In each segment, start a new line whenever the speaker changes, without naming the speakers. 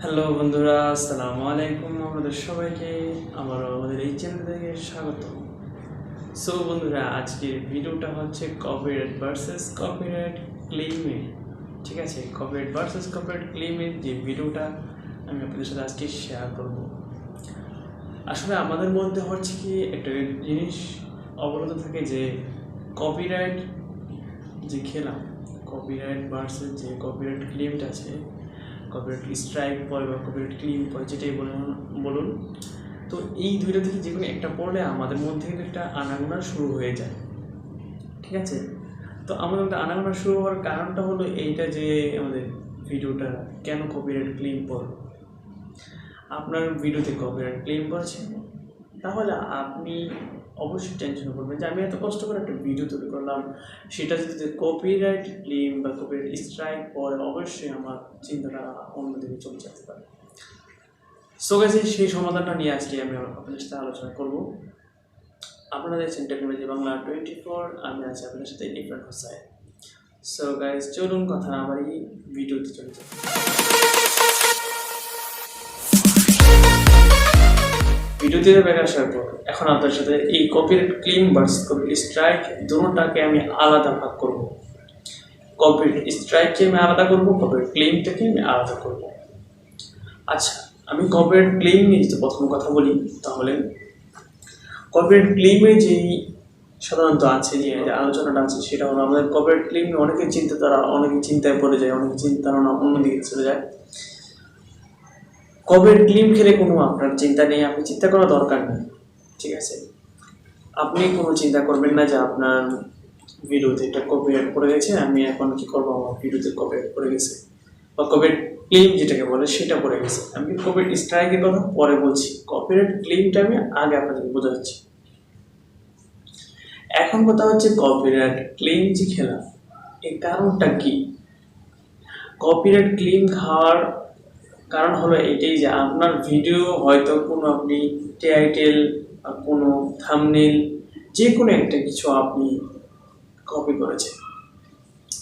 Hello বন্ধুরা, আসসালামু আলাইকুম। আমাদের সবাইকে আমাদের এই চ্যানেল থেকে স্বাগত। সো বন্ধুরা, আজকের ভিডিওটা হচ্ছে কপিরাইট ভার্সেস কপিরাইট ক্লেইমে। ঠিক আছে, কপিরাইট ভার্সেস কপিরাইট ক্লেইমের যে ভিডিওটা আমি আপনাদের সাথে আজকে শেয়ার করব। আসলে আমাদের মধ্যে হচ্ছে কি একটা জিনিস অবগত থাকে যে কপিরাইট যে খেলা, কপিরাইট ভার্সেস যে কপিরাইট ক্লেইমটা আছে, কপিরাইট স্ট্রাইক পড়ে বা কপিরাইট ক্লেইম পড়ে, যেটাই বলুন। তো এই দুইটা থেকে যে কোনো একটা পড়লে আমাদের মধ্যে কিন্তু একটা আনাগোনা শুরু হয়ে যায়। ঠিক আছে, তো আমাদের মধ্যে আনাগোনা শুরু হওয়ার কারণটা হলো এইটা যে আমাদের ভিডিওটা কেন কপিরাইট ক্লেইম পড়লো। আপনার ভিডিওতে কপিরাইট ক্লেইম পড়ছে, তাহলে আপনি অবশ্যই টেনশন করবেন যে আমি এত কষ্ট করে একটা ভিডিও তৈরি করলাম, সেটা যদি কপিরাইট ক্লেইম বা কপিরাইট স্ট্রাইক পড়ে, অবশ্যই আমার চিন্তাটা অন্যদিকে চলে যেতে পারে। সো গাইস, সেই সমাধানটা নিয়ে আজকে আমি আপনাদের সাথে আলোচনা করব। আপনারা দেখছেন টেকনোলজি বাংলা 24, আমি আছি আপনাদের সাথে ইরফান হোসেন। সো গাইস, চলুন কথা না বাড়িয়ে ভিডিওতে চলে যাই। ভিডিওতে ব্যাক আসার পর এখন আপনাদের সাথে এই copyright claim versus copyright strike দুটোটাকে আমি আলাদা ভাগ করব। কপিরাইট স্ট্রাইককে আমি আলাদা করব, কপিরাইট ক্লেইমটাকে আমি আলাদা করব। আচ্ছা, আমি কপিরাইট ক্লেইম নিয়ে যদি প্রথম কথা বলি, তাহলে কপিরাইট ক্লেইমে যেই সাধারণত আছে, যে আলোচনাটা আছে, সেটা হলো আমাদের কপিরাইট ক্লেইম অনেকে চিন্তায় পড়ে যায়, অনেকে চিন্তাধারণা অন্যদিকে চলে যায়। কপিরাইট ক্লেইম খেলে কোনো আপনার চিন্তা নেই, আপনি চিন্তা করার দরকার নেই। ঠিক আছে, আপনি কোনো চিন্তা করবেন না যে আপনার ভিডিওতে এটা কপিরাইট পড়ে গেছে, আমি এখন কি করবো, আমার ভিডিওতে কপিরাইট পড়ে গেছে বা কপিরাইট ক্লেইম যেটাকে বলে সেটা পড়ে গেছে। আমি কপিরাইট স্ট্রাইকের কথা পরে বলছি, কপিরাইট ক্লেইমটা আমি আগে আপনাদের বোঝাচ্ছি। এখন কথা হচ্ছে কপিরাইট ক্লেইম যে খেলা, এর কারণটা কি? কপিরাইট ক্লেইম খাওয়ার কারণ হলো এটাই যে আপনার ভিডিও হয়তো কোনো আপনি টাইটেল বা কোনো থাম্বনেইল যে কোনো একটা কিছু আপনি কপি করেছেন,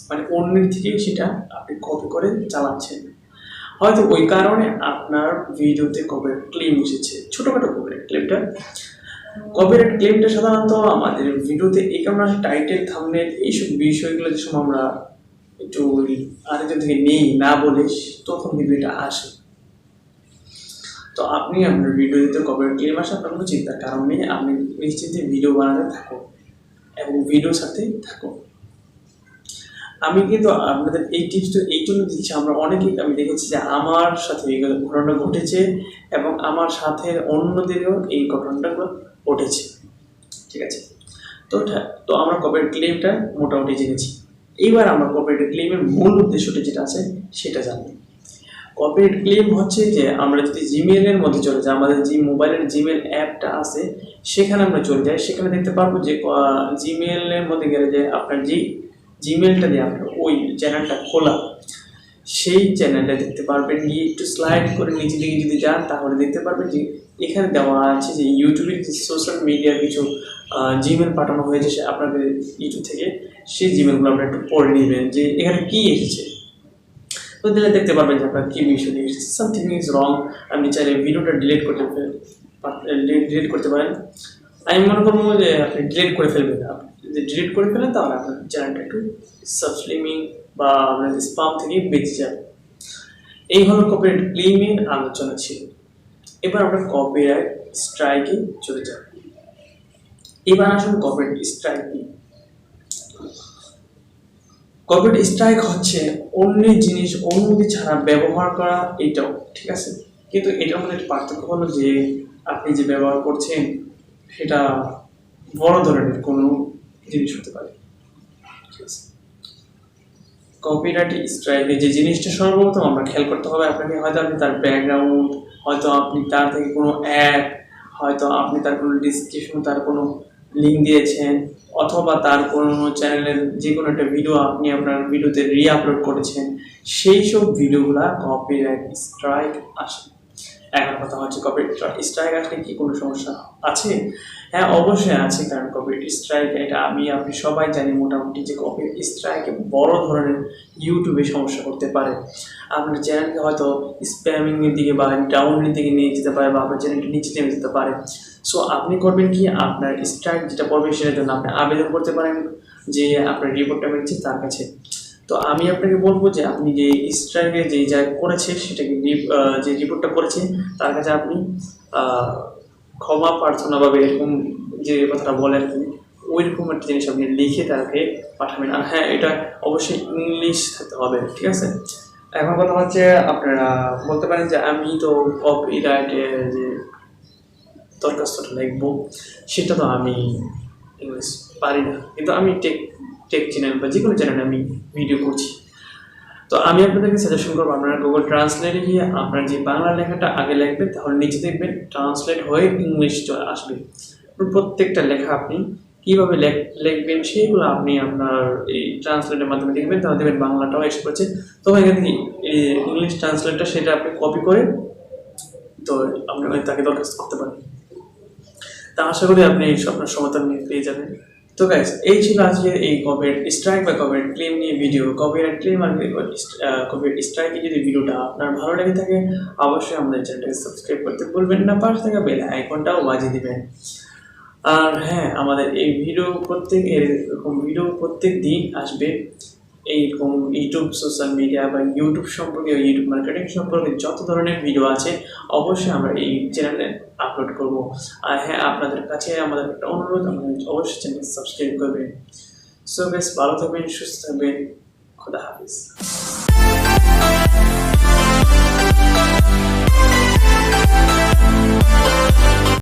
মানে অন্যের থেকে সেটা আপনি কপি করে চালাচ্ছেন। হয়তো ওই কারণে আপনার ভিডিওতে কপিরাইট ক্লেইম এসেছে, ছোটোখাটো কপিরাইট ক্লেইমটা সাধারণত আমাদের ভিডিওতে এই কারণে টাইটেল থাম্বনেইল এইসব বিষয়গুলো যে সময় আমরা একটু আরেকজন থেকে নেই না বলে, তখন কিন্তু এটা আসে। তো আপনি আপনার ভিডিওতে কপিরাইট ক্লেইম আসে, আপনার কোনো চিন্তার কারণ নেই, আপনি নিশ্চিন্তে ভিডিও বানাতে থাকুন এবং ভিডিওর সাথেই থাকুন। আমি কিন্তু আপনাদের এই টিপসটা এই জন্য দিচ্ছি, আমরা অনেকেই আমি দেখেছি যে আমার সাথে এই ঘটনাটা ঘটেছে এবং আমার সাথে অন্যদেরও এই ঘটনাটা ঘটেছে। ঠিক আছে, তো আমরা কপিরাইট ক্লেইমটা মোটামুটি জেনেছি। এইবার আমরা কপিরাইট ক্লেইমের মূল উদ্দেশ্যটা যেটা আছে সেটা জানবো। কপিরাইট ক্লেইম হচ্ছে যে আমরা যদি জিমেইলের মধ্যে চলে যাই, আমাদের যে মোবাইলের জিমেইল অ্যাপটা আছে সেখানে আমরা চলে যাই, সেখানে দেখতে পারবো যে জিমেইলের মধ্যে গেলে যে আপনার যে জিমেইলটা দিয়ে আপনার ওই চ্যানেলটা খোলা, সেই চ্যানেলটা দেখতে পারবেন। গিয়ে একটু স্লাইড করে নিচে দিকে যদি যান, তাহলে দেখতে পারবেন যে এখানে দেওয়া আছে যে ইউটিউবের যে সোশ্যাল মিডিয়ার কিছু জিমেইল পাঠানো হয়েছে আপনাদের ইউটিউব থেকে, সেই জিমেইলগুলো আপনারা একটু পড়ে নেবেন যে এখানে কী এসেছে। তো দিলে দেখতে পারবেন যে আপনার কী বিষয় নিয়ে এসেছে। সামথিং ইজ রং, আপনি চাইলে ভিডিওটা ডিলিট করতে পারেন। আমি মনে করবো যে আপনি ডিলিট করে ফেলবেন। আপনি যদি ডিলিট করে ফেলেন তাহলে আপনার চ্যানেলটা একটু সাবস্লিমিং বা আপনার স্পাম থেকে বেঁচে যাবে। এই হলো কপিরাইট ক্লেইমের আলোচনা ছিল। এবার আমরা কপিরাইট স্ট্রাইকে চলে যাব। এবার আসুন কপিরাইট স্ট্রাইক কি। কপিরাইট স্ট্রাইক হচ্ছে অন্যের জিনিস অনুমতি ছাড়া ব্যবহার করা, এটাও ঠিক আছে, কিন্তু এটার মধ্যে একটা পার্থক্য হলো যে আপনি যে ব্যবহার করছেন সেটা বড় ধরনের কোনো জিনিস হতে পারে। ঠিক আছে, কপিরাইট স্ট্রাইকে যে জিনিসটা সর্বপ্রথম আমরা খেয়াল করতে হবে, আপনাকে হয়তো আপনি তার ব্যাকগ্রাউন্ড, হয়তো আপনি তার থেকে কোনো অ্যাড, হয়তো আপনি তার কোনো ডিসক্রিপশন, তার কোনো লিঙ্ক দিয়েছেন, অথবা তার কোনো চ্যানেলের যে কোনো একটা ভিডিও আপনি আপনার ভিডিওতে রিআপলোড করেছেন, সেই সব ভিডিওগুলো কপিরাইট স্ট্রাইক আসে। এখন কথা হচ্ছে কপিরাইট স্ট্রাইক আসলে কি কোনো সমস্যা আছে? হ্যাঁ, অবশ্যই আছে, কারণ কপিরাইট স্ট্রাইক এটা আপনি সবাই জানি মোটামুটি যে কপিরাইট স্ট্রাইকে বড় ধরনের ইউটিউবে সমস্যা করতে পারে। আপনার চ্যানেলকে হয়তো স্প্যামিং এর দিকে বা ডাউনের দিকে নিয়ে যেতে পারে, বা আপনার চ্যানেলকে নিচে নেমে যেতে পারে। সো আপনি করবেন কি, আপনার স্ট্রাইক যেটা পড়বে সেটার জন্য আপনি আবেদন করতে পারেন যে আপনার রিপোর্টটা পেয়েছে তার কাছে। তো আমি আপনাকে বলবো যে আপনি যে স্ট্রাইকে যে যা করেছে সেটাকে যে রিপোর্টটা করেছে তার কাছে আপনি ক্ষমা প্রার্থনা বা এরকম যে কথাটা বলেন আপনি ওইরকম একটা জিনিস আপনি লিখে তাকে পাঠাবেন। আর হ্যাঁ, এটা অবশ্যই ইংলিশ থাকতে হবে, ঠিক আছে? এখন কথা হচ্ছে আপনারা বলতে পারেন যে আমি তো কপিরাইটে যে দরখাস্তটা লিখবো সেটা তো আমি ইংলিশ পারি না, কিন্তু আমি টেক চ্যানেল বা যে কোনো চ্যানেলে আমি ভিডিও করছি। তো আমি আপনাদেরকে সাজেশন করবো আপনারা গুগল ট্রান্সলেটে গিয়ে আপনার যে বাংলা লেখাটা আগে লিখবেন, তাহলে নিচে দেখবেন ট্রান্সলেট হয়ে ইংলিশ চলে আসবে। প্রত্যেকটা লেখা আপনি কীভাবে লিখবেন সেইগুলো আপনি আপনার এই ট্রান্সলেটের মাধ্যমে দেখবেন, তাহলে দেখবেন বাংলাটাও এসে পড়ছে। তো এখান থেকে এই ইংলিশ ট্রান্সলেটটা সেটা আপনি কপি করে তো আপনি তাকে দরখাস্ত করতে পারেন। তা আশা করি আপনি আপনার সমাধান পেয়ে যাবেন। তো গাইস, এই ছিল আজকে এই কপিরাইট স্ট্রাইক বা কপিরাইট ক্লেম নিয়ে ভিডিও। কপিরাইট ক্লেম আর কপিরাইট স্ট্রাইকে যদি ভিডিওটা আপনার ভালো লেগে থাকে অবশ্যই আমাদের চ্যানেলটাকে সাবস্ক্রাইব করতে ভুলবেন না, পাশে থাকা বেল আইকনটাও বাজিয়ে দিবেন। আর হ্যাঁ, আমাদের এই এরকম ভিডিও প্রত্যেক দিন আসবে। এইরকম ইউটিউব সোশ্যাল মিডিয়া বা ইউটিউব সম্পর্কে, ইউটিউব মার্কেটিং সম্পর্কে যত ধরনের ভিডিও আছে অবশ্যই আমরা এই চ্যানেলে আপলোড করব। আর হ্যাঁ, আপনাদের কাছে আমাদের একটা অনুরোধ, আমাদের অবশ্যই চ্যানেল সাবস্ক্রাইব করবেন। সো বেশ, ভালো থাকবেন, সুস্থ থাকবেন, খোদা হাফিজ।